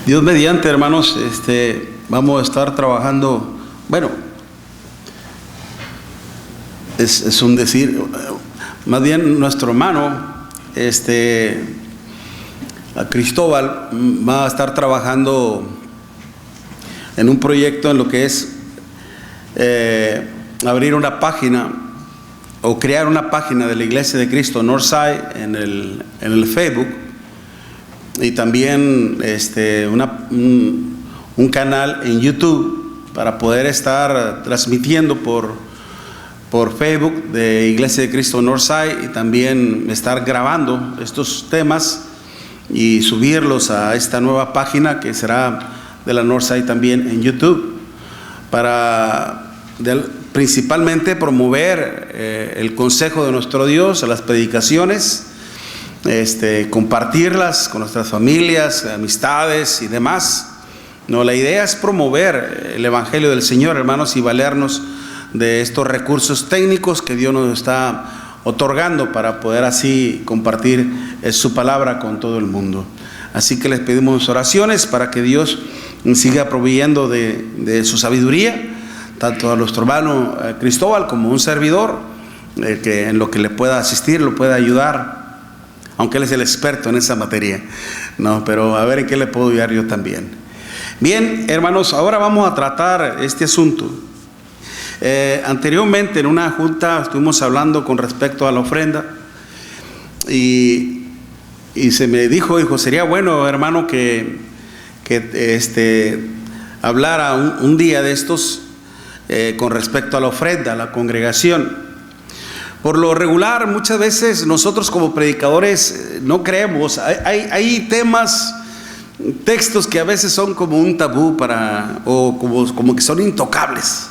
Dios mediante, hermanos, vamos a estar trabajando, bueno, es un decir, más bien nuestro hermano, a Cristóbal, va a estar trabajando en un proyecto en lo que es abrir una página o crear una página de la Iglesia de Cristo Northside en el Facebook, y también un canal en YouTube para poder estar transmitiendo por Facebook de Iglesia de Cristo Northside, y también estar grabando estos temas y subirlos a esta nueva página que será de la Northside también en YouTube, para principalmente promover el consejo de nuestro Dios, las predicaciones, compartirlas con nuestras familias, amistades y demás. No, la idea es promover el Evangelio del Señor, hermanos, y valernos de estos recursos técnicos que Dios nos está otorgando para poder así compartir su palabra con todo el mundo. Así que les pedimos oraciones para que Dios siga proveyendo de su sabiduría, tanto a nuestro hermano Cristóbal como un servidor, que en lo que le pueda asistir, lo pueda ayudar, aunque él es el experto en esa materia, no, pero a ver en qué le puedo ayudar yo también. Bien, hermanos, ahora vamos a tratar este asunto. Anteriormente en una junta estuvimos hablando con respecto a la ofrenda, y se me dijo, sería bueno, hermano, que hablara un día de estos con respecto a la ofrenda, a la congregación. Por lo regular, muchas veces nosotros como predicadores no creemos, hay temas, textos que a veces son como un tabú o como que son intocables.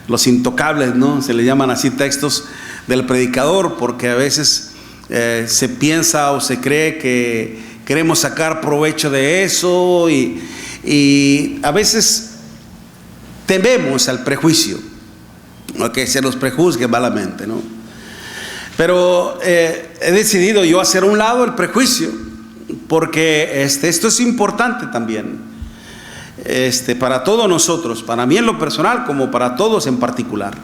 Los intocables, ¿no? Se le llaman así textos del predicador, porque a veces se piensa o se cree que queremos sacar provecho de eso, y a veces tememos al prejuicio, o que se nos prejuzgue malamente, ¿no? Pero he decidido yo hacer a un lado el prejuicio, porque esto es importante también, para todos nosotros, para mí en lo personal como para todos en particular.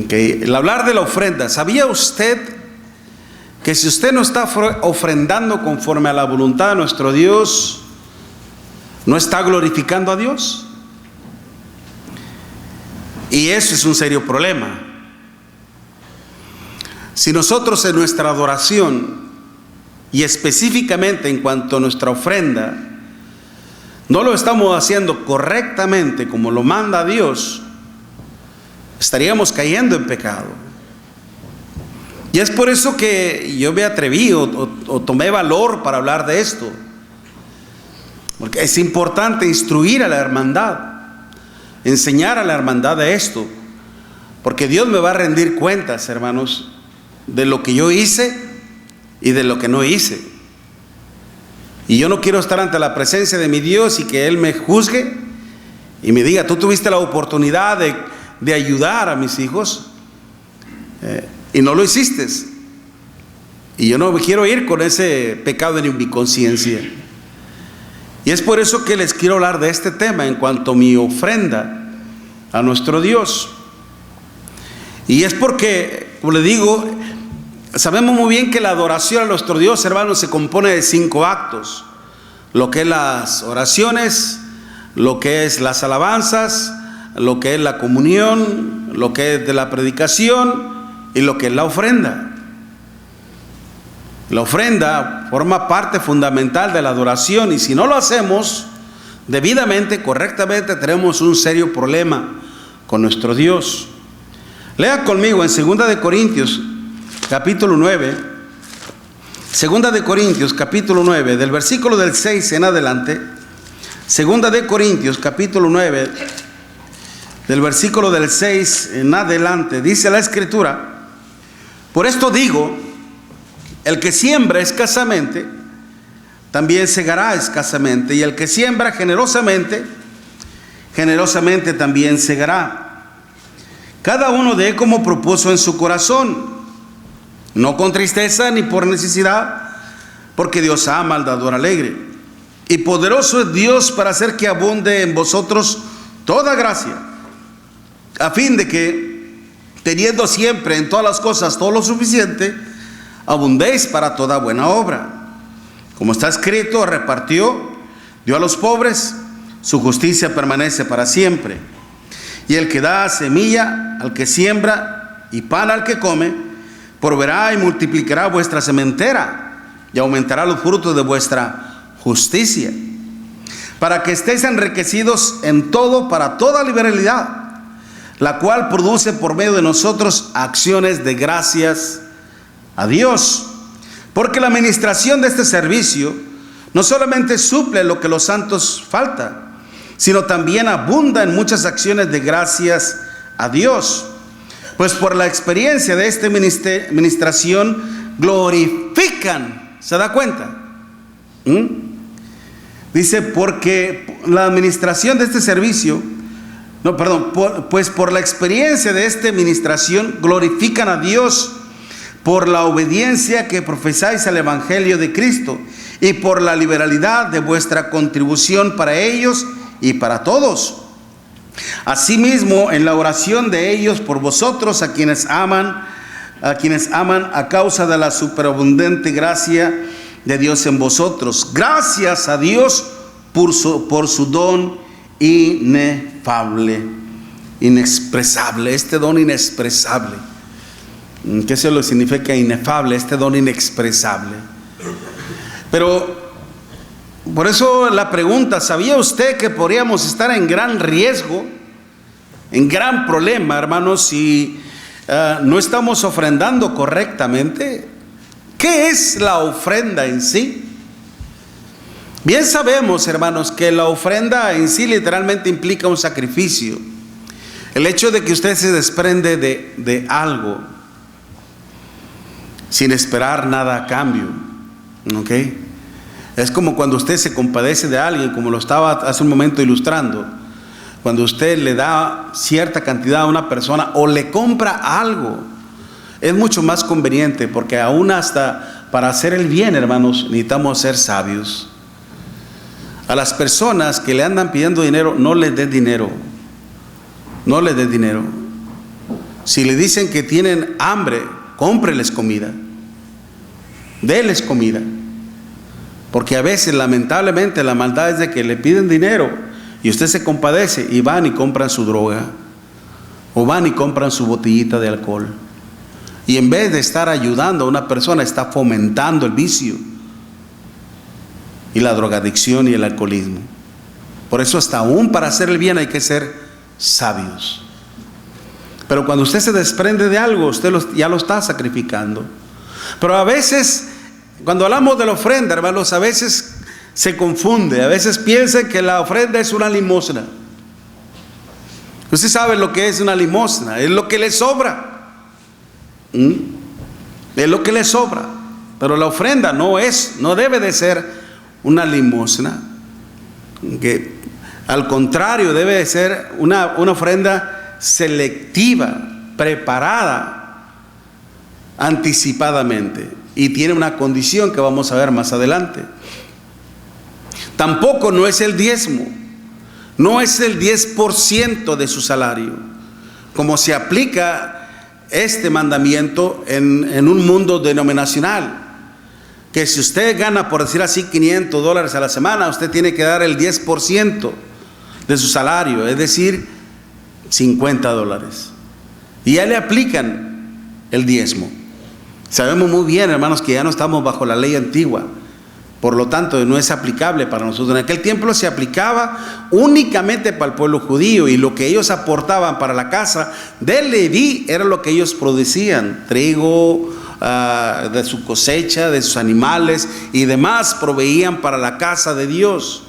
El hablar de la ofrenda, ¿sabía usted que si usted no está ofrendando conforme a la voluntad de nuestro Dios, no está glorificando a Dios? Y eso es un serio problema. Si nosotros en nuestra adoración, y específicamente en cuanto a nuestra ofrenda, no lo estamos haciendo correctamente como lo manda Dios, estaríamos cayendo en pecado. Y es por eso que yo me atreví o tomé valor para hablar de esto, porque es importante instruir a la hermandad, enseñar a la hermandad de esto, porque Dios me va a rendir cuentas, hermanos, de lo que yo hice y de lo que no hice. Y yo no quiero estar ante la presencia de mi Dios y que Él me juzgue y me diga, tú tuviste la oportunidad de ayudar a mis hijos y no lo hiciste. Y yo no me quiero ir con ese pecado en mi conciencia. Y es por eso que les quiero hablar de este tema en cuanto a mi ofrenda a nuestro Dios. Y es porque, como le digo, sabemos muy bien que la adoración a nuestro Dios, hermanos, se compone de 5 actos. Lo que es las oraciones, lo que es las alabanzas, lo que es la comunión, lo que es de la predicación y lo que es la ofrenda. La ofrenda forma parte fundamental de la adoración, y si no lo hacemos debidamente, correctamente, tenemos un serio problema con nuestro Dios. Lea conmigo en 2 de Corintios capítulo 9, 2 de Corintios capítulo 9, del versículo del 6 en adelante. 2 de Corintios capítulo 9, del versículo del 6 en adelante, dice la Escritura: por esto digo, el que siembra escasamente, también segará escasamente, y el que siembra generosamente, generosamente también segará. Cada uno dé como propuso en su corazón, no con tristeza ni por necesidad, porque Dios ama al dador alegre. Y poderoso es Dios para hacer que abunde en vosotros toda gracia, a fin de que, teniendo siempre en todas las cosas todo lo suficiente, abundéis para toda buena obra. Como está escrito, repartió, dio a los pobres, su justicia permanece para siempre. Y el que da semilla al que siembra y pan al que come, proveerá y multiplicará vuestra sementera y aumentará los frutos de vuestra justicia, para que estéis enriquecidos en todo para toda liberalidad, la cual produce por medio de nosotros acciones de gracias a Dios. Porque la administración de este servicio no solamente suple lo que los santos falta, sino también abunda en muchas acciones de gracias a Dios. Pues por la experiencia de esta administración glorifican, ¿se da cuenta? Dice, porque la administración de este servicio, pues por la experiencia de esta administración glorifican a Dios por la obediencia que profesáis al Evangelio de Cristo y por la liberalidad de vuestra contribución para ellos y para todos. Asimismo, en la oración de ellos por vosotros, a quienes aman a causa de la superabundante gracia de Dios en vosotros. Gracias a Dios por su don inefable, inexpresable, este don inexpresable. ¿Qué se lo significa inefable? Este don inexpresable. Pero por eso la pregunta, ¿sabía usted que podríamos estar en gran riesgo, en gran problema, hermanos, si no estamos ofrendando correctamente? ¿Qué es la ofrenda en sí? Bien sabemos, hermanos, que la ofrenda en sí literalmente implica un sacrificio. El hecho de que usted se desprende de algo sin esperar nada a cambio, ¿ok? Es como cuando usted se compadece de alguien, como lo estaba hace un momento ilustrando. Cuando usted le da cierta cantidad a una persona o le compra algo, es mucho más conveniente, porque aún hasta para hacer el bien, hermanos, necesitamos ser sabios. A las personas que le andan pidiendo dinero, no les dé dinero. No les dé dinero. Si le dicen que tienen hambre, cómpreles comida. Déles comida. Porque a veces, lamentablemente, la maldad es de que le piden dinero y usted se compadece y van y compran su droga, o van y compran su botellita de alcohol. Y en vez de estar ayudando a una persona, está fomentando el vicio y la drogadicción y el alcoholismo. Por eso, hasta aún para hacer el bien hay que ser sabios. Pero cuando usted se desprende de algo, usted ya lo está sacrificando. Pero a veces, cuando hablamos de la ofrenda, hermanos, a veces se confunde. A veces piensan que la ofrenda es una limosna. Usted sabe lo que es una limosna, es lo que le sobra. Es lo que le sobra. Pero la ofrenda no debe de ser una limosna. Que al contrario, debe de ser una ofrenda selectiva, preparada anticipadamente, y tiene una condición que vamos a ver más adelante. Tampoco no es el diezmo, no es el 10% de su salario, como se aplica este mandamiento en un mundo denominacional, que si usted gana, por decir así, $500 a la semana, usted tiene que dar el 10% de su salario, es decir, $50. Y ya le aplican el diezmo. Sabemos muy bien, hermanos, que ya no estamos bajo la ley antigua, por lo tanto no es aplicable para nosotros. En aquel tiempo se aplicaba únicamente para el pueblo judío, y lo que ellos aportaban para la casa de Leví era lo que ellos producían: trigo, de su cosecha, de sus animales y demás, proveían para la casa de Dios.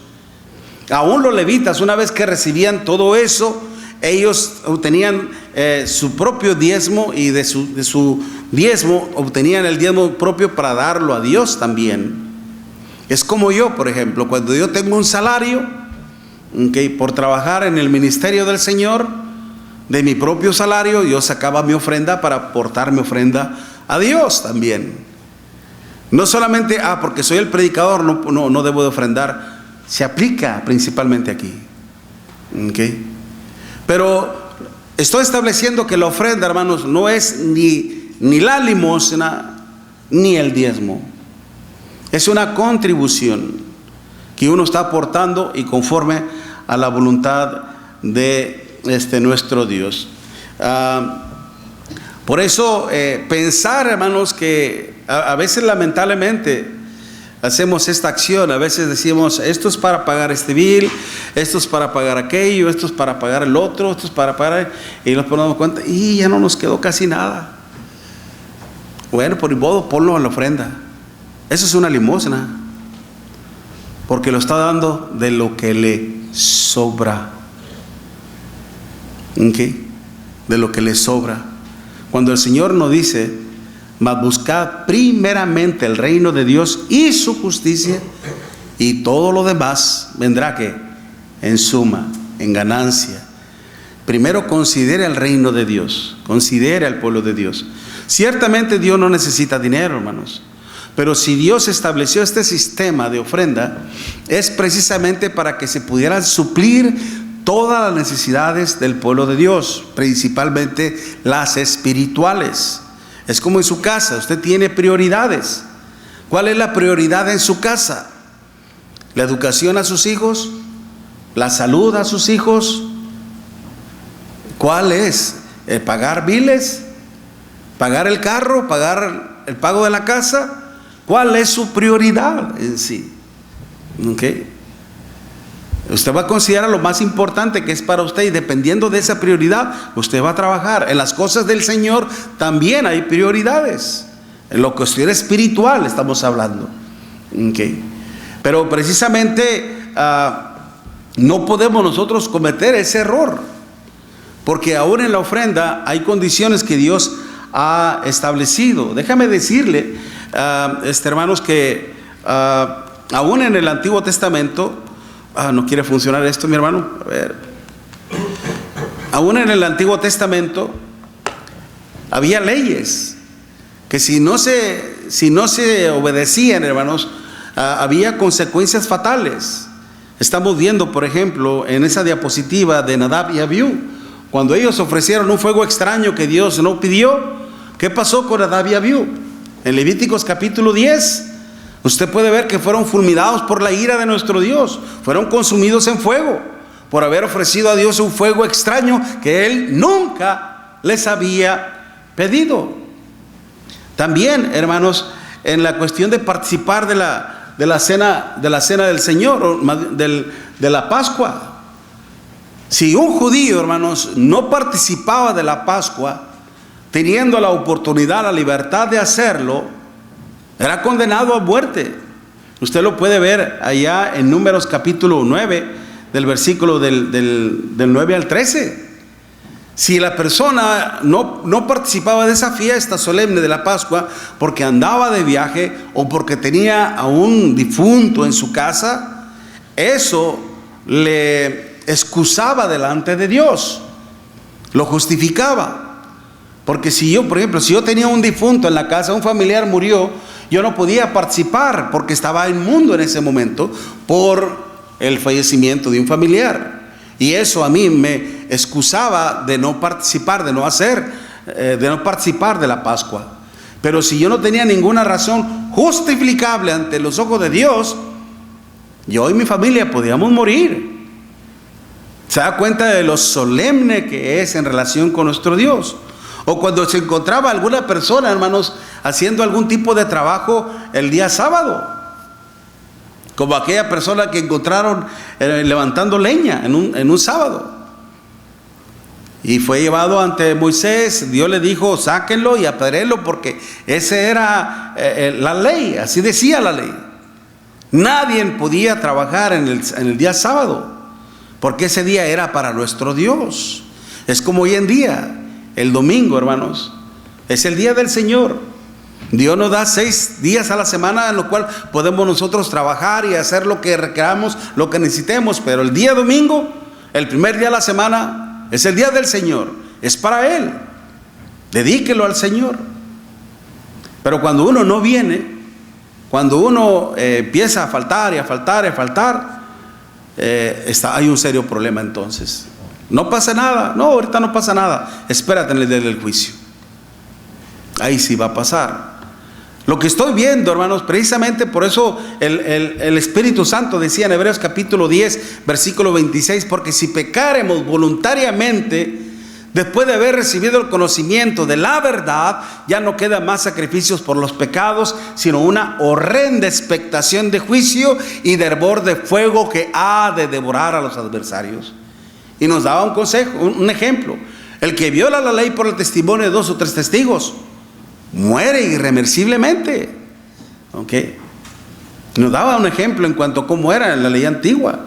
Aún los levitas, una vez que recibían todo eso, ellos obtenían su propio diezmo, y de su diezmo obtenían el diezmo propio para darlo a Dios también. Es como yo, por ejemplo, cuando yo tengo un salario, por trabajar en el ministerio del Señor, de mi propio salario, yo sacaba mi ofrenda para aportar mi ofrenda a Dios también. No solamente, porque soy el predicador, no debo de ofrendar. se aplica principalmente aquí. ¿Okay? Pero estoy estableciendo que la ofrenda, hermanos, no es ni la limosna ni el diezmo. Es una contribución que uno está aportando y conforme a la voluntad de nuestro Dios. Por eso pensar, hermanos, que a veces lamentablemente hacemos esta acción. A veces decimos, esto es para pagar este bill, esto es para pagar aquello, esto es para pagar el otro, esto es para pagar, y nos ponemos cuenta y ya no nos quedó casi nada. Bueno, por modo, ponlo a la ofrenda. Eso es una limosna, porque lo está dando de lo que le sobra. ¿Okay? De lo que le sobra. Cuando el Señor nos dice, mas buscad primeramente el reino de Dios y su justicia, y todo lo demás vendrá ¿qué? En suma, en ganancia. Primero considere el reino de Dios, considere al pueblo de Dios. Ciertamente Dios no necesita dinero, hermanos, pero si Dios estableció este sistema de ofrenda, es precisamente para que se pudieran suplir todas las necesidades del pueblo de Dios, principalmente las espirituales. Es como en su casa, usted tiene prioridades. ¿Cuál es la prioridad en su casa? ¿La educación a sus hijos? ¿La salud a sus hijos? ¿Cuál es? ¿Pagar biles? ¿Pagar el carro? ¿Pagar el pago de la casa? ¿Cuál es su prioridad en sí? ¿Okay? Usted va a considerar lo más importante que es para usted, y dependiendo de esa prioridad, usted va a trabajar. En las cosas del Señor también hay prioridades. En lo que usted es espiritual estamos hablando. ¿Okay? Pero precisamente no podemos nosotros cometer ese error, porque aún en la ofrenda hay condiciones que Dios ha establecido. Déjame decirle, hermanos, que aún en el Antiguo Testamento, no quiere funcionar esto, mi hermano. A ver. Aún en el Antiguo Testamento había leyes que si no se obedecían, hermanos, había consecuencias fatales. Estamos viendo, por ejemplo, en esa diapositiva de Nadab y Abiú, cuando ellos ofrecieron un fuego extraño que Dios no pidió. ¿Qué pasó con Nadab y Abiú? En Levíticos capítulo 10, usted puede ver que fueron fulminados por la ira de nuestro Dios, fueron consumidos en fuego, por haber ofrecido a Dios un fuego extraño que Él nunca les había pedido. También, hermanos, en la cuestión de participar de la cena del Señor, de la Pascua. Si un judío, hermanos, no participaba de la Pascua, teniendo la oportunidad, la libertad de hacerlo, era condenado a muerte. Usted lo puede ver allá en Números capítulo 9, del versículo del 9 al 13. Si la persona no participaba de esa fiesta solemne de la Pascua porque andaba de viaje o porque tenía a un difunto en su casa, eso le excusaba delante de Dios, lo justificaba. Porque si yo, por ejemplo, si yo tenía un difunto en la casa, un familiar murió, yo no podía participar porque estaba inmundo en ese momento por el fallecimiento de un familiar. Y eso a mí me excusaba de no participar, de no participar de la Pascua. Pero si yo no tenía ninguna razón justificable ante los ojos de Dios, yo y mi familia podíamos morir. ¿Se da cuenta de lo solemne que es en relación con nuestro Dios? O cuando se encontraba alguna persona, hermanos, haciendo algún tipo de trabajo el día sábado, como aquella persona que encontraron levantando leña en un sábado, y fue llevado ante Moisés. Dios le dijo, sáquenlo y apedréenlo, porque esa era la ley, así decía la ley. Nadie podía trabajar en el día sábado, porque ese día era para nuestro Dios. Es como hoy en día, el domingo, hermanos, es el día del Señor. Dios nos da 6 días a la semana en lo cual podemos nosotros trabajar y hacer lo que requeramos, lo que necesitemos. Pero el día domingo, el primer día de la semana, es el día del Señor, es para Él. Dedíquelo al Señor. Pero cuando uno no viene, cuando uno empieza a faltar y a faltar y a faltar, hay un serio problema entonces. No pasa nada, no, ahorita no pasa nada, espérate en el día del juicio. Ahí sí va a pasar. Lo que estoy viendo, hermanos, precisamente por eso el Espíritu Santo decía en Hebreos capítulo 10, versículo 26, porque si pecáremos voluntariamente, después de haber recibido el conocimiento de la verdad, ya no quedan más sacrificios por los pecados, sino una horrenda expectación de juicio y de hervor de fuego que ha de devorar a los adversarios. Y nos daba un consejo, un ejemplo. El que viola la ley por el testimonio de 2 o 3 testigos, muere irreversiblemente. ¿Okay? Nos daba un ejemplo en cuanto a cómo era en la ley antigua.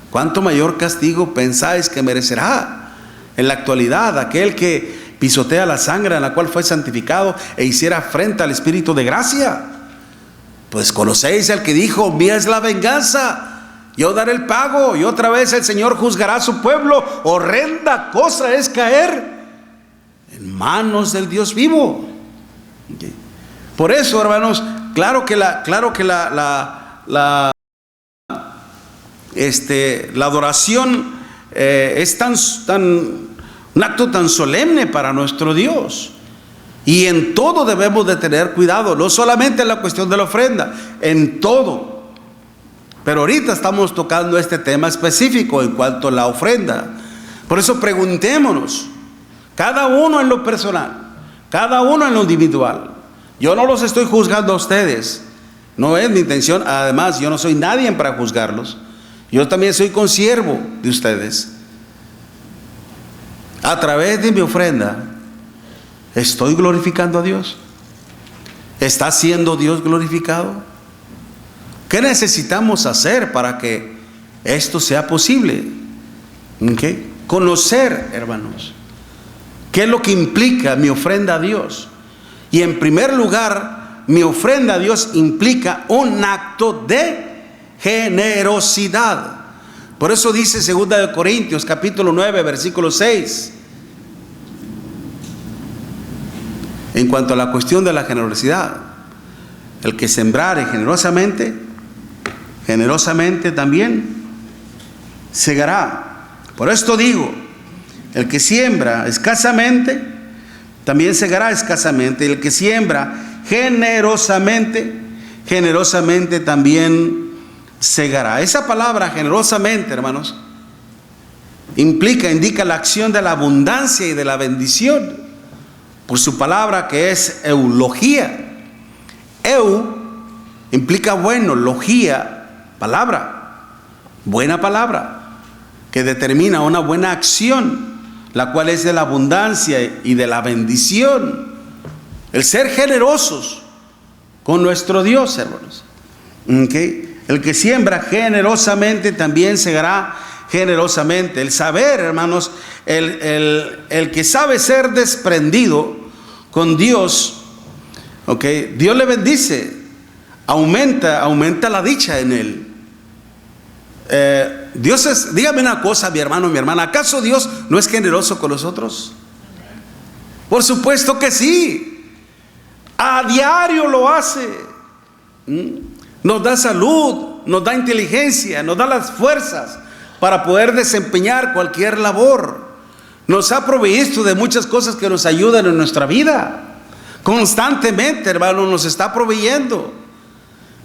¿Cuánto mayor castigo pensáis que merecerá en la actualidad aquel que pisotea la sangre en la cual fue santificado e hiciera frente al Espíritu de gracia? Pues conocéis al que dijo: mía es la venganza, yo daré el pago. Y otra vez el Señor juzgará a su pueblo. Horrenda cosa es caer en manos del Dios vivo. Okay. Por eso, hermanos, claro que la adoración es un acto tan solemne para nuestro Dios. Y en todo debemos de tener cuidado, no solamente en la cuestión de la ofrenda, en todo. Pero ahorita estamos tocando este tema específico en cuanto a la ofrenda. Por eso preguntémonos, cada uno en lo personal, cada uno en lo individual. Yo no los estoy juzgando a ustedes, no es mi intención. Además, yo no soy nadie para juzgarlos. Yo también soy consiervo de ustedes. A través de mi ofrenda, ¿estoy glorificando a Dios? ¿Está siendo Dios glorificado? ¿Qué necesitamos hacer para que esto sea posible? ¿Okay? Conocer, hermanos, ¿qué es lo que implica mi ofrenda a Dios? Y en primer lugar, mi ofrenda a Dios implica un acto de generosidad. Por eso dice 2 Corintios capítulo 9, versículo 6. En cuanto a la cuestión de la generosidad, el que sembrare generosamente, generosamente también segará. Por esto digo, el que siembra escasamente, también segará escasamente. Y el que siembra generosamente, generosamente también segará. Esa palabra generosamente, hermanos, indica la acción de la abundancia y de la bendición, por su palabra que es eulogía. Eu implica bueno, logía, palabra, buena palabra, que determina una buena acción, la cual es de la abundancia y de la bendición. El ser generosos con nuestro Dios, hermanos. ¿Okay? El que siembra generosamente también segará generosamente. El saber, hermanos, el que sabe ser desprendido con Dios, ¿okay? Dios le bendice, aumenta la dicha en él. Dios es, dígame una cosa, mi hermano, mi hermana, ¿acaso Dios no es generoso con nosotros? Por supuesto que sí. A diario lo hace. Nos da salud, nos da inteligencia, nos da las fuerzas para poder desempeñar cualquier labor. Nos ha provisto de muchas cosas que nos ayudan en nuestra vida. Constantemente, hermano, nos está proveyendo.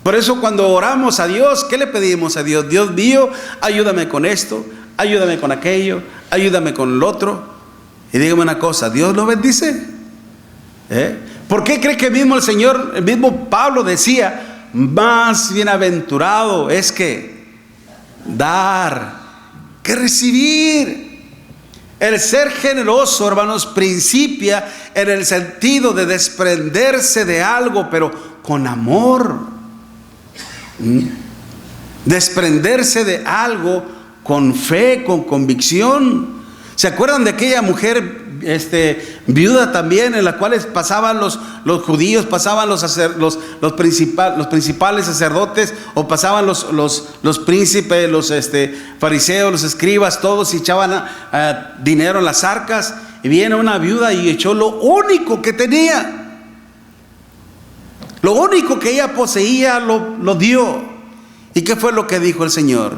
Por eso cuando oramos a Dios, ¿qué le pedimos a Dios? Dios mío, ayúdame con esto, ayúdame con aquello, ayúdame con el otro. Y dígame una cosa, ¿Dios lo bendice? ¿Por qué cree que mismo el Señor, el mismo Pablo decía, más bienaventurado es que dar que recibir? El ser generoso, hermanos, principia en el sentido de desprenderse de algo, pero con amor. Desprenderse de algo con fe, con convicción. ¿Se acuerdan de aquella mujer viuda también, en la cual pasaban los judíos, pasaban los principales sacerdotes, o pasaban los príncipes, los fariseos, los escribas, todos echaban dinero en las arcas, y viene una viuda y echó lo único que tenía? Lo único que ella poseía lo dio. ¿Y qué fue lo que dijo el Señor?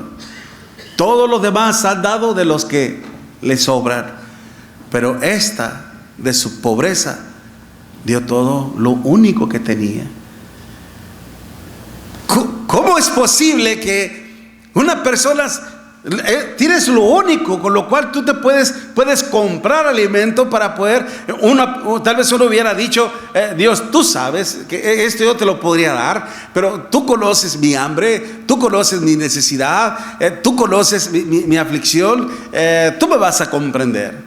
Todos los demás han dado de los que les sobran, pero esta, de su pobreza, dio todo lo único que tenía. ¿Cómo es posible que una persona tienes lo único con lo cual tú te puedes comprar alimento para poder, tal vez uno hubiera dicho, Dios, tú sabes que esto yo te lo podría dar, pero tú conoces mi hambre, tú conoces mi necesidad, tú conoces mi aflicción, tú me vas a comprender.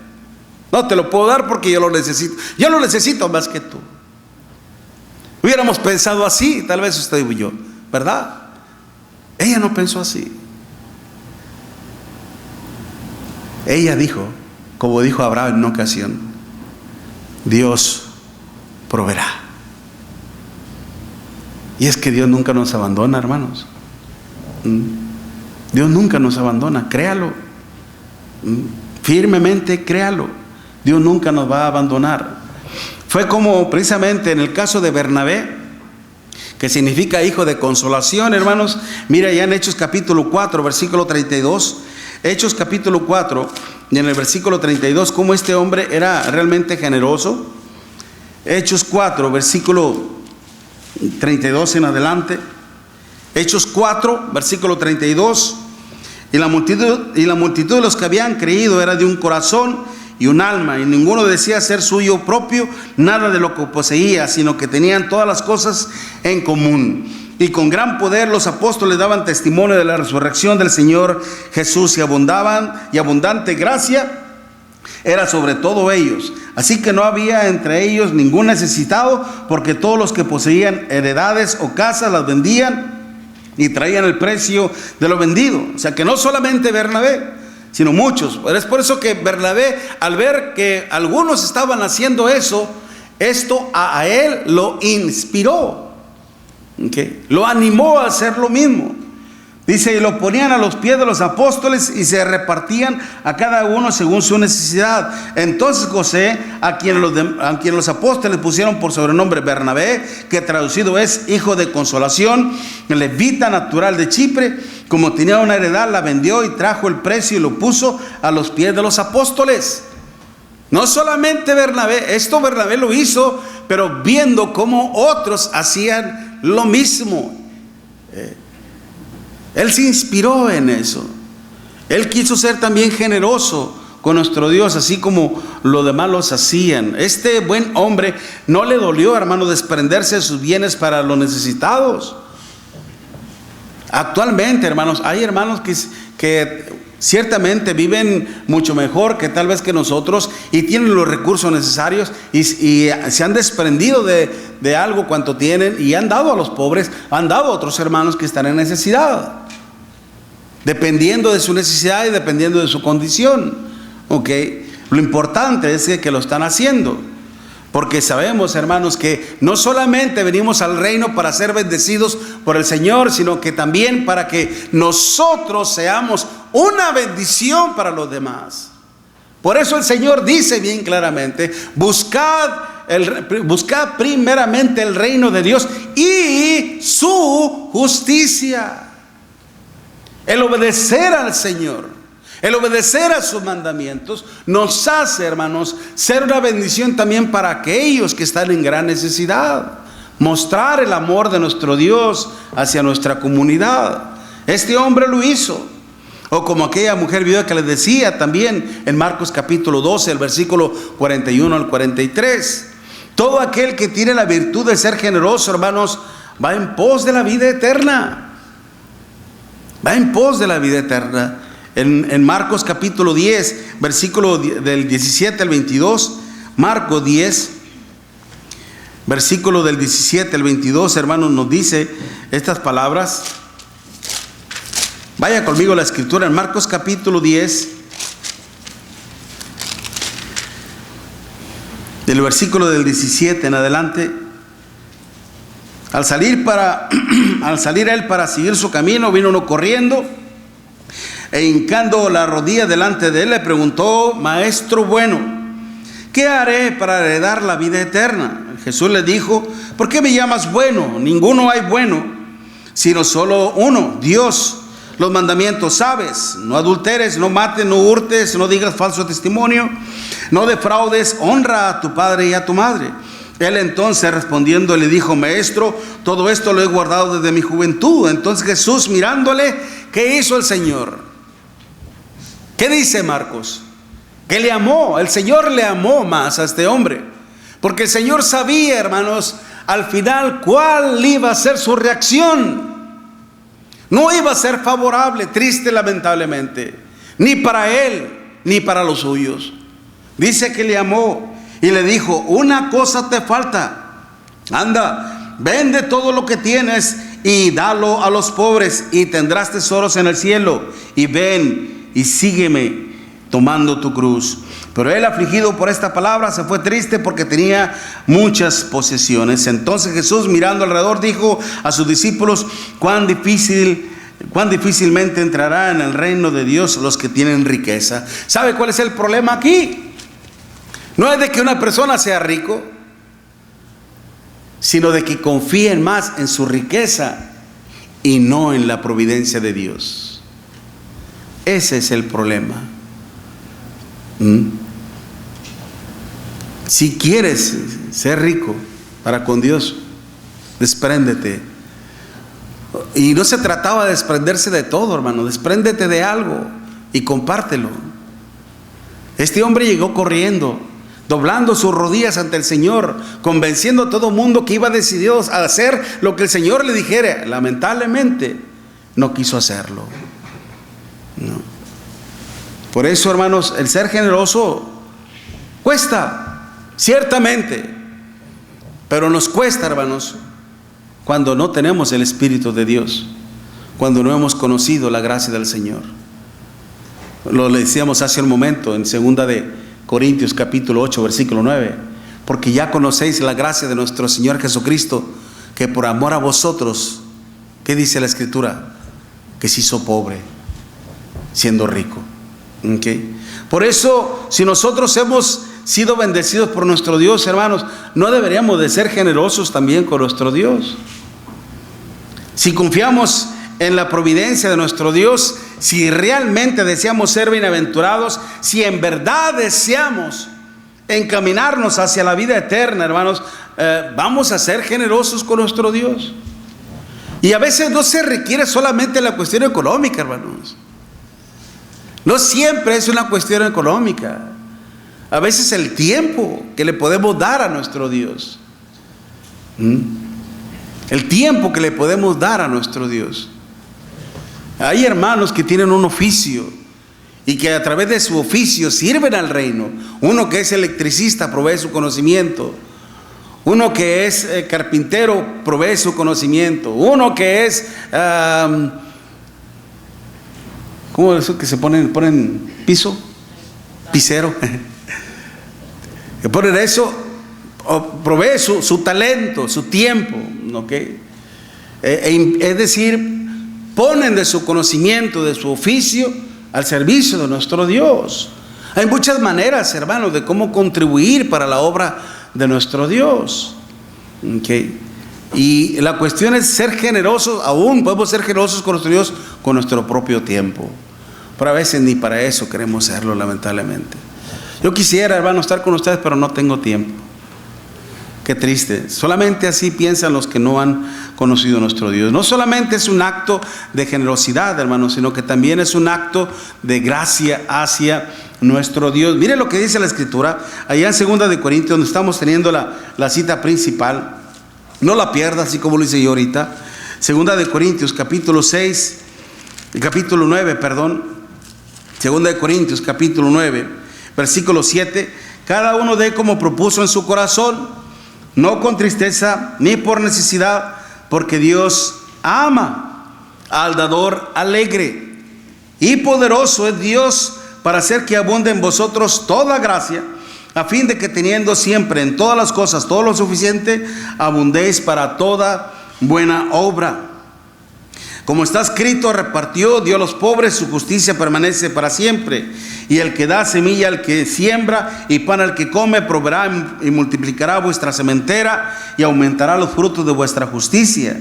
No te lo puedo dar porque yo lo necesito más que tú. Hubiéramos pensado así, tal vez usted y yo, ¿verdad? Ella no pensó así. Ella dijo, como dijo Abraham en una ocasión, Dios proveerá. Y es que Dios nunca nos abandona, hermanos. Dios nunca nos abandona, créalo. Firmemente créalo. Dios nunca nos va a abandonar. Fue como precisamente en el caso de Bernabé, que significa hijo de consolación, hermanos. Mira ya en Hechos capítulo 4, versículo 32. Hechos capítulo 4, y en el versículo 32, cómo este hombre era realmente generoso. Hechos 4, versículo 32 en adelante. Hechos 4, versículo 32. Y la multitud de los que habían creído era de un corazón y un alma, y ninguno decía ser suyo propio nada de lo que poseía, sino que tenían todas las cosas en común. Y con gran poder los apóstoles daban testimonio de la resurrección del Señor Jesús, y abundante gracia era sobre todo ellos. Así que no había entre ellos ningún necesitado, porque todos los que poseían heredades o casas las vendían y traían el precio de lo vendido. O sea que no solamente Bernabé, sino muchos. Pero es por eso que Bernabé, al ver que algunos estaban haciendo eso, esto a él lo inspiró. Lo animó a hacer lo mismo. Dice, y lo ponían a los pies de los apóstoles y se repartían a cada uno según su necesidad. Entonces José, a quien los apóstoles pusieron por sobrenombre Bernabé, que traducido es hijo de consolación, levita natural de Chipre, como tenía una heredad, la vendió y trajo el precio y lo puso a los pies de los apóstoles. No solamente Bernabé, esto Bernabé lo hizo, pero viendo cómo otros hacían lo mismo. Él se inspiró en eso. Él quiso ser también generoso con nuestro Dios, así como los demás los hacían. Este buen hombre no le dolió, hermano, desprenderse de sus bienes para los necesitados. Actualmente, hermanos, hay hermanos que ciertamente viven mucho mejor que tal vez que nosotros, y tienen los recursos necesarios y se han desprendido de algo cuanto tienen y han dado a los pobres, han dado a otros hermanos que están en necesidad, dependiendo de su necesidad y dependiendo de su condición. Lo importante es que lo están haciendo, porque sabemos, hermanos, que no solamente venimos al reino para ser bendecidos por el Señor, sino que también para que nosotros seamos una bendición para los demás. Por eso el Señor dice bien claramente, buscad primeramente el reino de Dios y su justicia. El obedecer al Señor, el obedecer a sus mandamientos nos hace, hermanos, ser una bendición también para aquellos que están en gran necesidad. Mostrar el amor de nuestro Dios hacia nuestra comunidad. Este hombre lo hizo. O como aquella mujer viuda que les decía también en Marcos capítulo 12, el versículo 41 al 43. Todo aquel que tiene la virtud de ser generoso, hermanos, va en pos de la vida eterna. Va en pos de la vida eterna. En Marcos capítulo 10, versículo del 17 al 22, Marcos 10, versículo del 17 al 22, hermanos, nos dice estas palabras. Vaya conmigo a la escritura en Marcos capítulo 10, del versículo del 17 en adelante. Al salir él para seguir su camino, vino uno corriendo e hincando la rodilla delante de él, le preguntó: Maestro bueno, ¿qué haré para heredar la vida eterna? Jesús le dijo: ¿por qué me llamas bueno? Ninguno hay bueno, sino solo uno, Dios. los mandamientos, sabes: no adulteres, no mates, no hurtes, no digas falso testimonio, no defraudes, honra a tu padre y a tu madre. Él entonces respondiendo le dijo: Maestro, todo esto lo he guardado desde mi juventud. Entonces Jesús, mirándole, ¿qué hizo el Señor? ¿Qué dice Marcos? Que le amó. El Señor le amó más a este hombre, porque el Señor sabía, hermanos, al final cuál iba a ser su reacción. No iba a ser favorable, triste, lamentablemente, ni para él ni para los suyos. Dice que le amó y le dijo: una cosa te falta, anda, vende todo lo que tienes y dalo a los pobres, y tendrás tesoros en el cielo, y ven y sígueme tomando tu cruz. Pero él, afligido por esta palabra, se fue triste porque tenía muchas posesiones. Entonces Jesús, mirando alrededor, dijo a sus discípulos: cuán difícilmente entrará en el reino de Dios los que tienen riqueza. ¿Sabe cuál es el problema aquí? No es de que una persona sea rico, sino de que confíen más en su riqueza y no en la providencia de Dios. Ese es el problema. Si quieres ser rico para con Dios, despréndete. Y no se trataba de desprenderse de todo, hermano. Despréndete de algo y compártelo. Este hombre llegó corriendo, doblando sus rodillas ante el Señor, convenciendo a todo mundo que iba decidido a hacer lo que el Señor le dijera. Lamentablemente no quiso hacerlo. No. Por eso, hermanos, el ser generoso cuesta, ciertamente, pero nos cuesta, hermanos, cuando no tenemos el Espíritu de Dios, cuando no hemos conocido la gracia del Señor. Lo decíamos hace un momento en 2 de Corintios capítulo 8 versículo 9: porque ya conocéis la gracia de nuestro Señor Jesucristo, que por amor a vosotros, ¿qué dice la Escritura? Que se hizo pobre, siendo rico. ¿Okay? Por eso, si nosotros hemos sido bendecidos por nuestro Dios, hermanos, no deberíamos de ser generosos también con nuestro Dios. Si confiamos en la providencia de nuestro Dios, si realmente deseamos ser bienaventurados, si en verdad deseamos encaminarnos hacia la vida eterna, hermanos, vamos a ser generosos con nuestro Dios. Y a veces no se requiere solamente la cuestión económica, hermanos. No siempre es una cuestión económica. A veces el tiempo que le podemos dar a nuestro Dios. El tiempo que le podemos dar a nuestro Dios. Hay hermanos que tienen un oficio y que a través de su oficio sirven al reino. Uno que es electricista provee su conocimiento. Uno que es carpintero provee su conocimiento. Uno que es ¿cómo es eso que se ponen piso? Pisero. Que ponen eso, provee su talento, su tiempo, ¿okay? Es decir, ponen de su conocimiento, de su oficio, al servicio de nuestro Dios. Hay muchas maneras, hermanos, de cómo contribuir para la obra de nuestro Dios. ¿Okay? Y la cuestión es ser generosos. Aún podemos ser generosos con nuestro Dios con nuestro propio tiempo, pero a veces ni para eso queremos serlo, lamentablemente. Yo quisiera, hermano, estar con ustedes, pero no tengo tiempo. Qué triste. Solamente así piensan los que no han conocido a nuestro Dios. No solamente es un acto de generosidad, hermano, sino que también es un acto de gracia hacia nuestro Dios. Mire lo que dice la Escritura allá en 2 de Corintios, donde estamos teniendo la cita principal. No la pierda, así como lo hice yo ahorita. 2 de Corintios capítulo 9, 2 de Corintios capítulo 9, versículo 7: cada uno dé como propuso en su corazón, no con tristeza ni por necesidad, porque Dios ama al dador alegre. Y poderoso es Dios para hacer que abunde en vosotros toda gracia, a fin de que teniendo siempre en todas las cosas todo lo suficiente, abundéis para toda buena obra. Como está escrito, repartió, dio a los pobres, su justicia permanece para siempre. Y el que da semilla al que siembra y pan al que come, proveerá y multiplicará vuestra sementera y aumentará los frutos de vuestra justicia,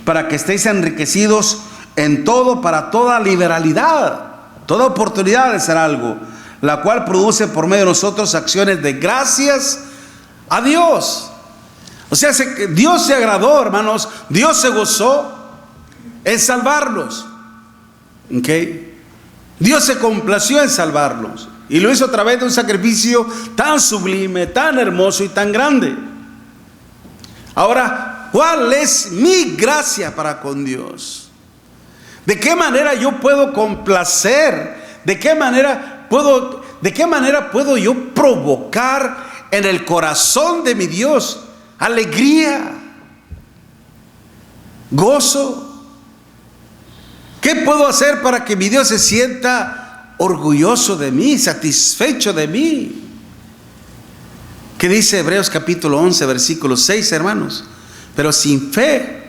para que estéis enriquecidos en todo para toda liberalidad, toda oportunidad de hacer algo, la cual produce por medio de nosotros acciones de gracias a Dios. O sea, Dios se agradó, hermanos, Dios se gozó en salvarlos. ¿Ok? Dios se complació en salvarlos y lo hizo a través de un sacrificio tan sublime, tan hermoso y tan grande. Ahora, ¿cuál es mi gracia para con Dios? ¿De qué manera yo puedo complacer? ¿De qué manera puedo yo provocar en el corazón de mi Dios alegría, gozo? ¿Qué puedo hacer para que mi Dios se sienta orgulloso de mí, satisfecho de mí? ¿Qué dice Hebreos capítulo 11, versículo 6, hermanos? Pero sin fe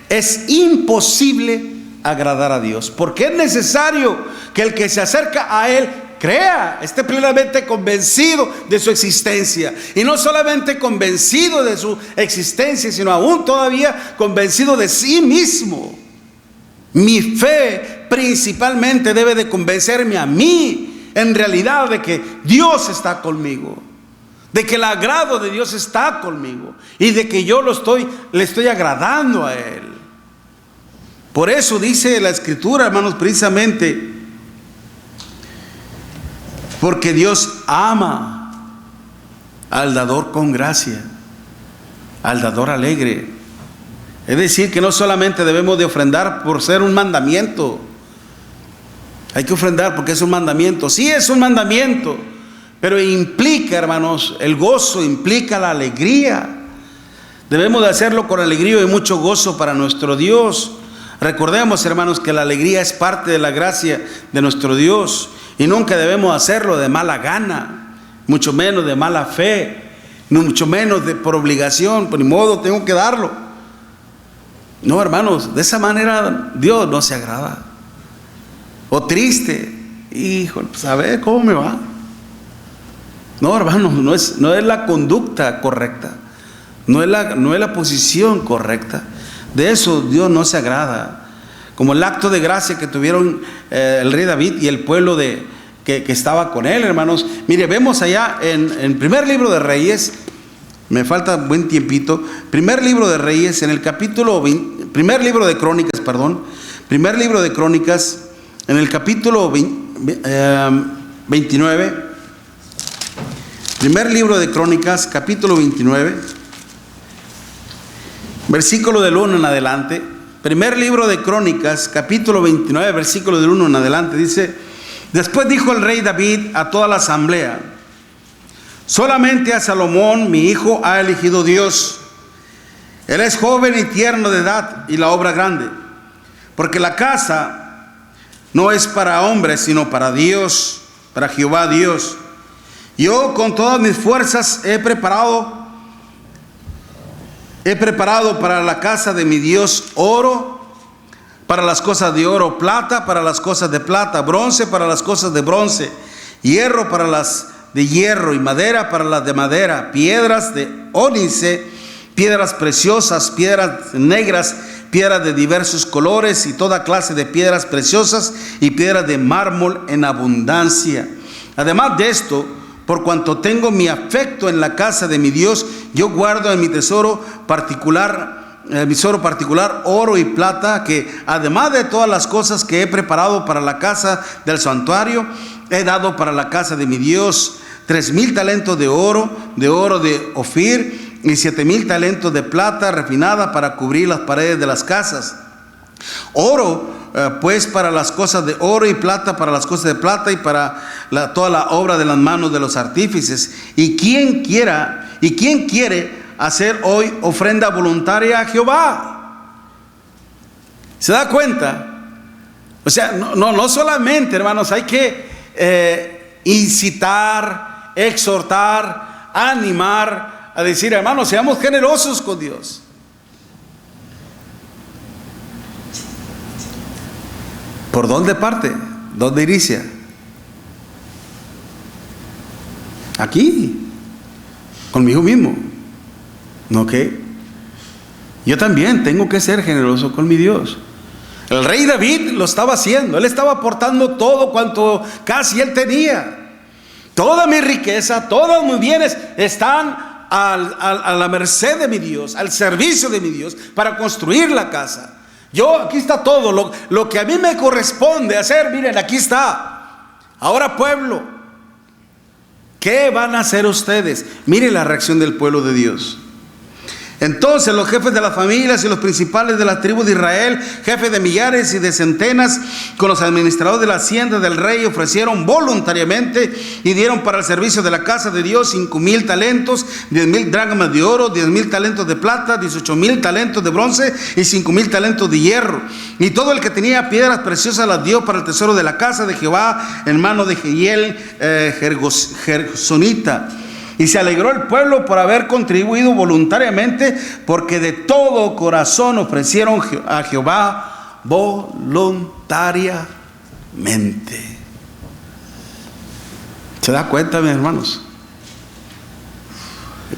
es imposible agradar a Dios, porque es necesario que el que se acerca a Él crea, esté plenamente convencido de su existencia, y no solamente convencido de su existencia, sino aún todavía convencido de sí mismo. Mi fe principalmente debe de convencerme a mí, en realidad, de que Dios está conmigo, de que el agrado de Dios está conmigo y de que yo le estoy agradando a Él. Por eso dice la Escritura, hermanos, precisamente, porque Dios ama al dador con gracia, al dador alegre. Es decir, que no solamente debemos de ofrendar por ser un mandamiento. Hay que ofrendar porque es un mandamiento. Sí, es un mandamiento, pero implica, hermanos, el gozo, implica la alegría. Debemos de hacerlo con alegría y mucho gozo para nuestro Dios. Recordemos, hermanos, que la alegría es parte de la gracia de nuestro Dios. Y nunca debemos hacerlo de mala gana, mucho menos de mala fe, mucho menos por obligación, por ni modo tengo que darlo. No, hermanos, de esa manera Dios no se agrada. O triste, híjole, pues a ver cómo me va. No, hermanos, no es la conducta correcta, no es la posición correcta. De eso Dios no se agrada. Como el acto de gracia que tuvieron el rey David y el pueblo que estaba con él, hermanos. Mire, vemos allá en primer libro de Reyes, me falta buen tiempito, primer libro de Reyes, en el capítulo, primer libro de Crónicas, primer libro de Crónicas, en el capítulo 29, primer libro de Crónicas, capítulo 29, versículo del 1 en adelante. Primer libro de Crónicas, capítulo 29, versículo del 1 en adelante, dice: después dijo el rey David a toda la asamblea: solamente a Salomón mi hijo ha elegido Dios. Él es joven y tierno de edad, y la obra grande, porque la casa no es para hombres, sino para Dios, para Jehová Dios. Yo con todas mis fuerzas he preparado para la casa de mi Dios oro, para las cosas de oro, plata para las cosas de plata, bronce para las cosas de bronce, hierro para las de hierro y madera para las de madera, piedras de ónice, piedras preciosas, piedras negras, piedras de diversos colores y toda clase de piedras preciosas y piedras de mármol en abundancia. Además de esto, por cuanto tengo mi afecto en la casa de mi Dios, yo guardo en mi tesoro particular, oro y plata, que además de todas las cosas que he preparado para la casa del santuario, he dado para la casa de mi Dios 3,000 talentos de oro de Ofir, y 7,000 talentos de plata refinada para cubrir las paredes de las casas. Oro, pues para las cosas de oro, y plata para las cosas de plata, y para toda la obra de las manos de los artífices. Y quien quiere hacer hoy ofrenda voluntaria a Jehová. ¿Se da cuenta? O sea, no solamente, hermanos, hay que incitar, exhortar, animar, a decir: hermanos, seamos generosos con Dios. ¿Por dónde parte? ¿Dónde inicia? Aquí, conmigo mismo. ¿Ok? Yo también tengo que ser generoso con mi Dios. El rey David lo estaba haciendo. Él estaba aportando todo cuanto casi él tenía. Toda mi riqueza, todos mis bienes están a la merced de mi Dios, al servicio de mi Dios, para construir la casa. Aquí está todo, lo que a mí me corresponde hacer, miren, aquí está. Ahora, pueblo, ¿qué van a hacer ustedes? Miren la reacción del pueblo de Dios. Entonces los jefes de las familias y los principales de la tribu de Israel, jefes de millares y de centenas, con los administradores de la hacienda del rey, ofrecieron voluntariamente y dieron para el servicio de la casa de Dios 5,000 talentos, 10,000 dracmas de oro, 10,000 talentos de plata, 18,000 talentos de bronce y 5,000 talentos de hierro. Y todo el que tenía piedras preciosas las dio para el tesoro de la casa de Jehová en mano de Jehiel Gersonita. Y se alegró el pueblo por haber contribuido voluntariamente, porque de todo corazón ofrecieron a Jehová voluntariamente. ¿Se da cuenta, mis hermanos?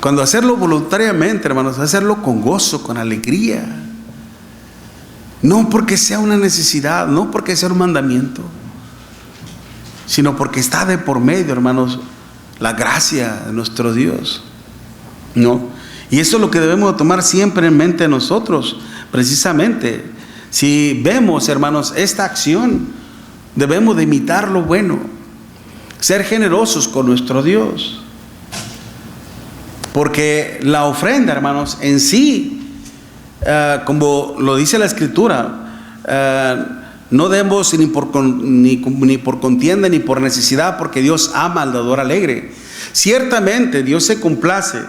Cuando hacerlo voluntariamente, hermanos, hacerlo con gozo, con alegría. No porque sea una necesidad, no porque sea un mandamiento, sino porque está de por medio, hermanos, la gracia de nuestro Dios, ¿no? Y eso es lo que debemos tomar siempre en mente nosotros, precisamente. Si vemos, hermanos, esta acción, debemos de imitar lo bueno, ser generosos con nuestro Dios. Porque la ofrenda, hermanos, en sí, como lo dice la Escritura, no demos ni por contienda ni por necesidad, porque Dios ama al dador alegre. Ciertamente Dios se complace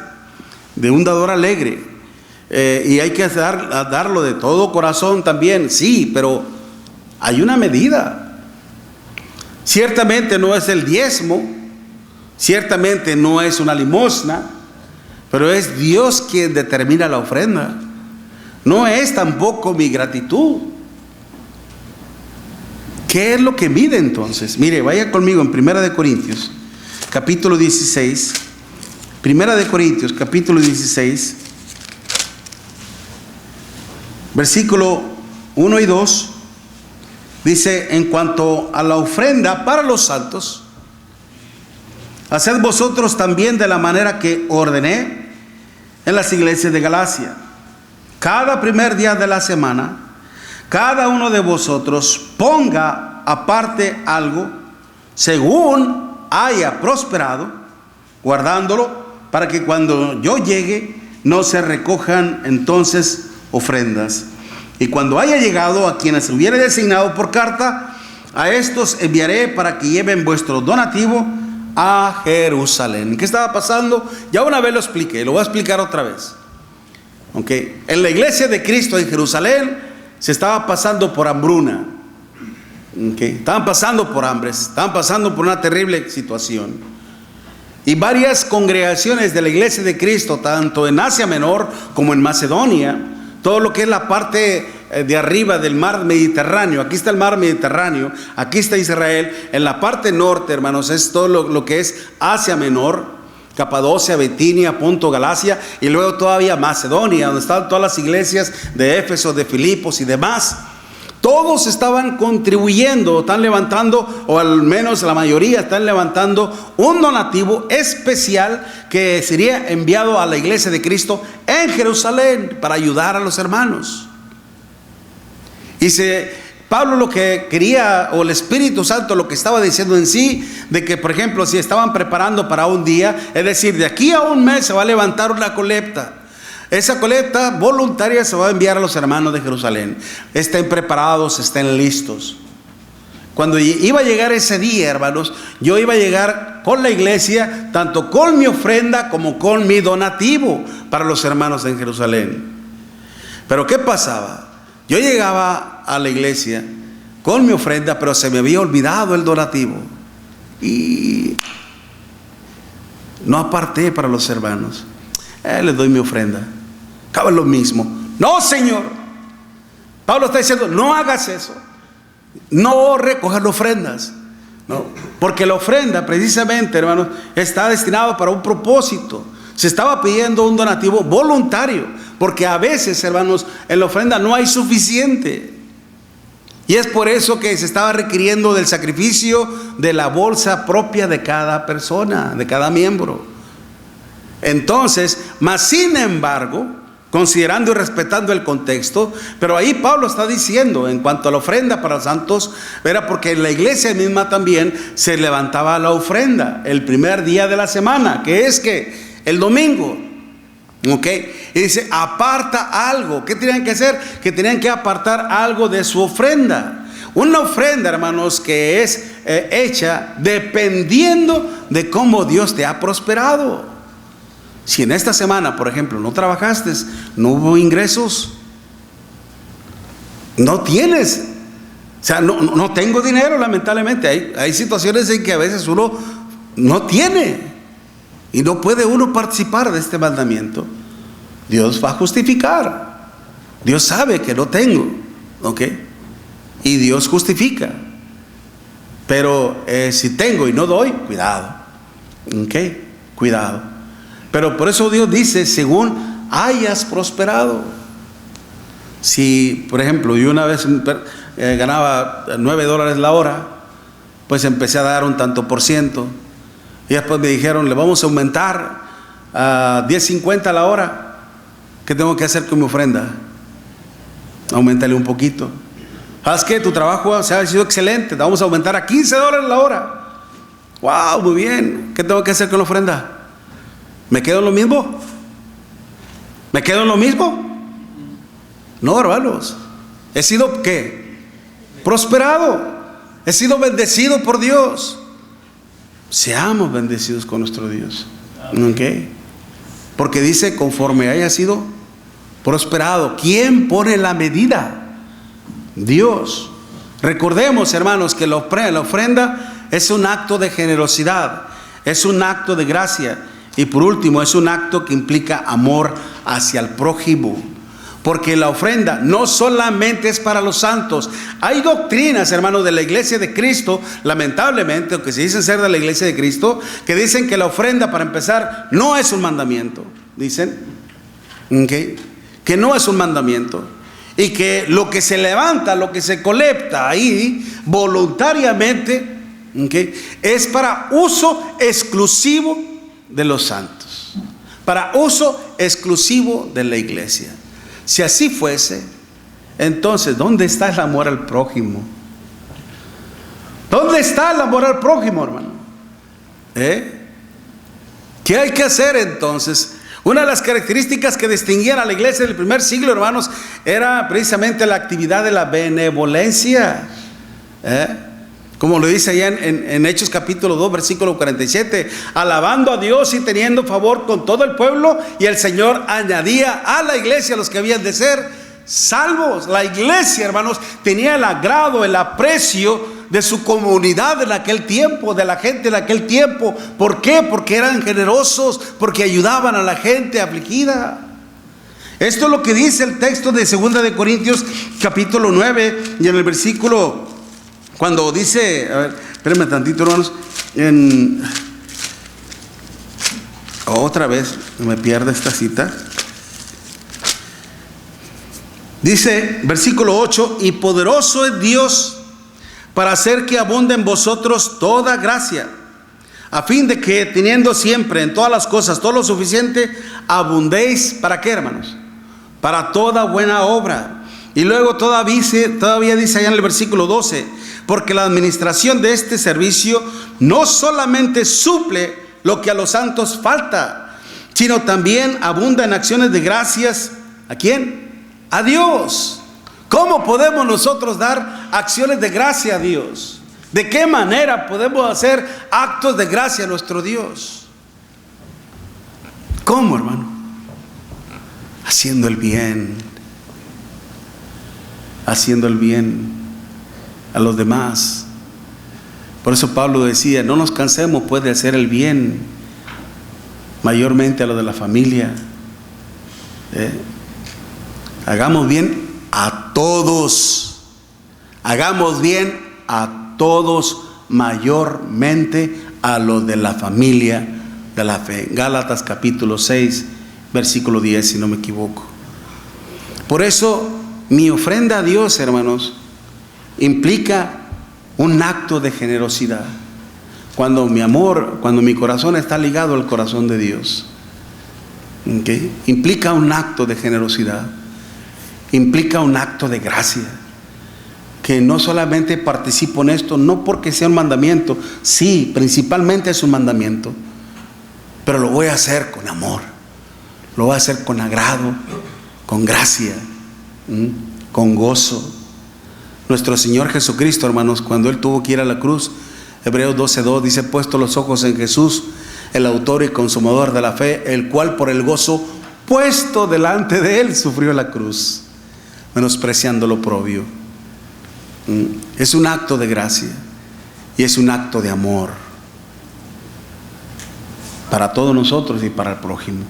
de un dador alegre, y hay que darlo de todo corazón también, sí, pero hay una medida. Ciertamente no es el diezmo, ciertamente no es una limosna, pero es Dios quien determina la ofrenda. No es tampoco mi gratitud. ¿Qué es lo que mide entonces? Mire, vaya conmigo en 1 Corintios, capítulo 16. 1 Corintios, capítulo 16, versículo 1 y 2. Dice: en cuanto a la ofrenda para los santos, haced vosotros también de la manera que ordené en las iglesias de Galacia. Cada primer día de la semana, cada uno de vosotros ponga aparte algo según haya prosperado, guardándolo para que cuando yo llegue no se recojan entonces ofrendas. Y cuando haya llegado a quienes hubiere designado por carta, a estos enviaré para que lleven vuestro donativo a Jerusalén. ¿Qué estaba pasando? Ya una vez lo expliqué, lo voy a explicar otra vez. Okay. En la iglesia de Cristo en Jerusalén se estaba pasando por hambruna. Okay. Estaban pasando por hambres, estaban pasando por una terrible situación. Y varias congregaciones de la iglesia de Cristo, tanto en Asia Menor como en Macedonia, todo lo que es la parte de arriba del mar Mediterráneo, aquí está el mar Mediterráneo, aquí está Israel. En la parte norte, hermanos, es todo lo que es Asia Menor, Capadocia, Bitinia, Ponto, Galacia, y luego todavía Macedonia, donde estaban todas las iglesias de Éfeso, de Filipos y demás. Todos estaban contribuyendo, están levantando, o al menos la mayoría están levantando un donativo especial que sería enviado a la iglesia de Cristo en Jerusalén para ayudar a los hermanos. Y Pablo lo que quería, o el Espíritu Santo lo que estaba diciendo en sí, de que por ejemplo si estaban preparando para un día, es decir, de aquí a un mes se va a levantar una colecta. Esa colecta voluntaria se va a enviar a los hermanos de Jerusalén. Estén preparados, estén listos. Cuando iba a llegar ese día, hermanos, yo iba a llegar con la iglesia, tanto con mi ofrenda como con mi donativo para los hermanos en Jerusalén. Pero ¿qué pasaba? Yo llegaba a la iglesia con mi ofrenda, pero se me había olvidado el donativo y no aparté para los hermanos. Les doy mi ofrenda. Acaba lo mismo. No, Señor. Pablo está diciendo: no hagas eso. No recojas ofrendas. No, porque la ofrenda, precisamente, hermanos, está destinada para un propósito. Se estaba pidiendo un donativo voluntario porque a veces, hermanos, en la ofrenda no hay suficiente. Y es por eso que se estaba requiriendo del sacrificio de la bolsa propia de cada persona, de cada miembro. Entonces, mas sin embargo, considerando y respetando el contexto, pero ahí Pablo está diciendo en cuanto a la ofrenda para los santos, era porque en la iglesia misma también se levantaba la ofrenda el primer día de la semana, que es que el domingo. ¿Ok? Y dice, aparta algo. ¿Qué tenían que hacer? Que tenían que apartar algo de su ofrenda. Una ofrenda, hermanos, que es hecha dependiendo de cómo Dios te ha prosperado. Si en esta semana, por ejemplo, no trabajaste, no hubo ingresos, no tienes, o sea, no tengo dinero, lamentablemente. Hay situaciones en que a veces uno no tiene y no puede uno participar de este mandamiento. Dios va a justificar. Dios sabe que no tengo, ¿ok? Y Dios justifica. Pero si tengo y no doy, cuidado, ¿ok? Cuidado. Pero por eso Dios dice, según hayas prosperado. Si, por ejemplo, yo una vez ganaba $9 la hora, pues empecé a dar un tanto por ciento. Y después me dijeron, le vamos a aumentar a $10.50 la hora. ¿Qué tengo que hacer con mi ofrenda? Aumentale un poquito. ¿Sabes qué? Tu trabajo se ha sido excelente, te vamos a aumentar a $15 la hora. ¡Wow! Muy bien. ¿Qué tengo que hacer con la ofrenda? ¿Me quedo en lo mismo? ¿Me quedo en lo mismo? No, hermanos. He sido, ¿qué? Prosperado. He sido bendecido por Dios. Seamos bendecidos con nuestro Dios. ¿Ok? Porque dice, conforme haya sido prosperado. ¿Quién pone la medida? Dios. Recordemos, hermanos, que la ofrenda es un acto de generosidad, es un acto de gracia, y por último es un acto que implica amor hacia el prójimo. Porque la ofrenda no solamente es para los santos. Hay doctrinas, hermanos, de la iglesia de Cristo, lamentablemente, aunque se dicen ser de la iglesia de Cristo, que dicen que la ofrenda, para empezar, no es un mandamiento. Dicen, ¿okay? Que no es un mandamiento. Y que lo que se levanta, lo que se colecta ahí voluntariamente, ¿okay? Es para uso exclusivo de los santos. Para uso exclusivo de la iglesia. Si así fuese, entonces, ¿dónde está el amor al prójimo? ¿Dónde está el amor al prójimo, hermano? ¿Qué hay que hacer entonces? Una de las características que distinguían a la iglesia del primer siglo, hermanos, era precisamente la actividad de la benevolencia. Como lo dice allá en Hechos capítulo 2, versículo 47, alabando a Dios y teniendo favor con todo el pueblo, y el Señor añadía a la iglesia los que habían de ser salvos. La iglesia, hermanos, tenía el agrado, el aprecio de su comunidad en aquel tiempo, de la gente en aquel tiempo. ¿Por qué? Porque eran generosos, porque ayudaban a la gente afligida. Esto es lo que dice el texto de 2 de Corintios capítulo 9, y en el versículo, cuando dice, a ver, espérenme tantito, hermanos, otra vez me pierde esta cita. Dice, versículo 8, y poderoso es Dios para hacer que abunde en vosotros toda gracia, a fin de que, teniendo siempre en todas las cosas todo lo suficiente, abundéis, ¿para qué, hermanos? Para toda buena obra. Y luego todavía dice allá en el versículo 12, porque la administración de este servicio no solamente suple lo que a los santos falta, sino también abunda en acciones de gracias. ¿A quién? A Dios. ¿Cómo podemos nosotros dar acciones de gracia a Dios? ¿De qué manera podemos hacer actos de gracia a nuestro Dios? ¿Cómo, hermano? Haciendo el bien. Haciendo el bien a los demás. Por eso Pablo decía, no nos cansemos pues de hacer el bien, mayormente a lo de la familia. Hagamos bien a todos. Hagamos bien a todos, mayormente a los de la familia de la fe. Gálatas capítulo 6, versículo 10, si no me equivoco. Por eso mi ofrenda a Dios, hermanos, implica un acto de generosidad. Cuando mi corazón está ligado al corazón de Dios, ¿okay? Implica un acto de generosidad, implica un acto de gracia. Que no solamente participo en esto, no porque sea un mandamiento, sí, principalmente es un mandamiento, pero lo voy a hacer con amor, lo voy a hacer con agrado, con gracia, con gozo. Nuestro Señor Jesucristo, hermanos, cuando Él tuvo que ir a la cruz, Hebreos 12:2 dice: puesto los ojos en Jesús, el autor y consumador de la fe, el cual por el gozo puesto delante de Él sufrió la cruz, menospreciando lo oprobio. Es un acto de gracia y es un acto de amor para todos nosotros y para el prójimo.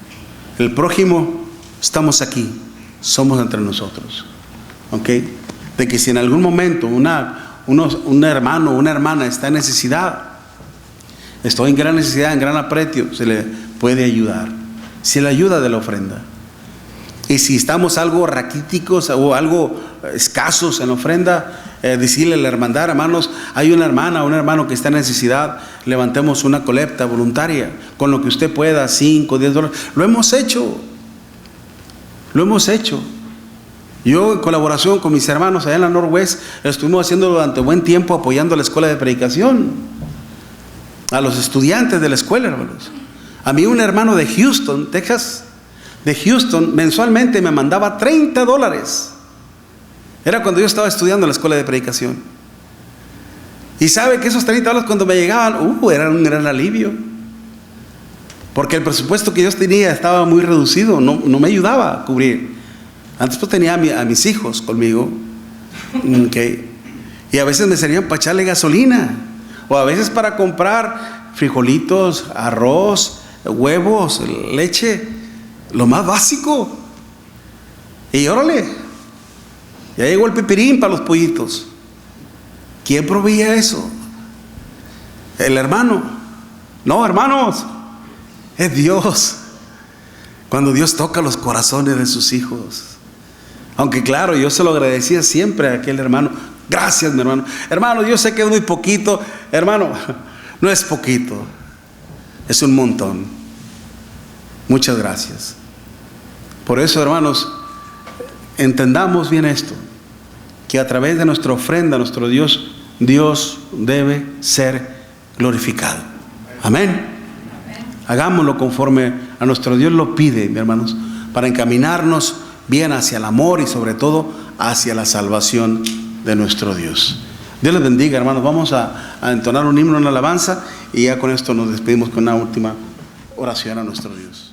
El prójimo, estamos aquí, somos entre nosotros, ¿ok? De que si en algún momento un hermano o una hermana está en necesidad, estoy en gran necesidad, en gran apremio, se le puede ayudar, se le ayuda de la ofrenda. Y si estamos algo raquíticos o algo escasos en la ofrenda, decirle a la hermandad: hermanos, hay una hermana o un hermano que está en necesidad, levantemos una colecta voluntaria, con lo que usted pueda, 5, 10 dólares. Lo hemos hecho. Yo, en colaboración con mis hermanos allá en la Northwest, lo estuvimos haciendo durante buen tiempo, apoyando a la escuela de predicación, a los estudiantes de la escuela, hermanos. A mí un hermano de Houston, Texas, mensualmente me mandaba $30. Era cuando yo estaba estudiando en la escuela de predicación. Y sabe que esos $30 cuando me llegaban, era un gran alivio. Porque el presupuesto que yo tenía estaba muy reducido, no me ayudaba a cubrir. Antes pues tenía a mis hijos conmigo, ¿okay? Y a veces me servían para echarle gasolina, o a veces para comprar frijolitos, arroz, huevos, leche, lo más básico. Y órale, ya llegó el pipirín para los pollitos. ¿Quién proveía eso? El hermano. No, hermanos, es Dios. Cuando Dios toca los corazones de sus hijos. Aunque claro, yo se lo agradecía siempre a aquel hermano. Gracias, mi hermano. Hermano, yo sé que es muy poquito. Hermano, no es poquito, es un montón. Muchas gracias. Por eso, hermanos, entendamos bien esto, que a través de nuestra ofrenda, nuestro Dios debe ser glorificado. Amén. Hagámoslo conforme a nuestro Dios lo pide, mis hermanos, para encaminarnos bien hacia el amor y sobre todo hacia la salvación de nuestro Dios. Dios les bendiga, hermanos. Vamos a entonar un himno, una alabanza, y ya con esto nos despedimos con una última oración a nuestro Dios.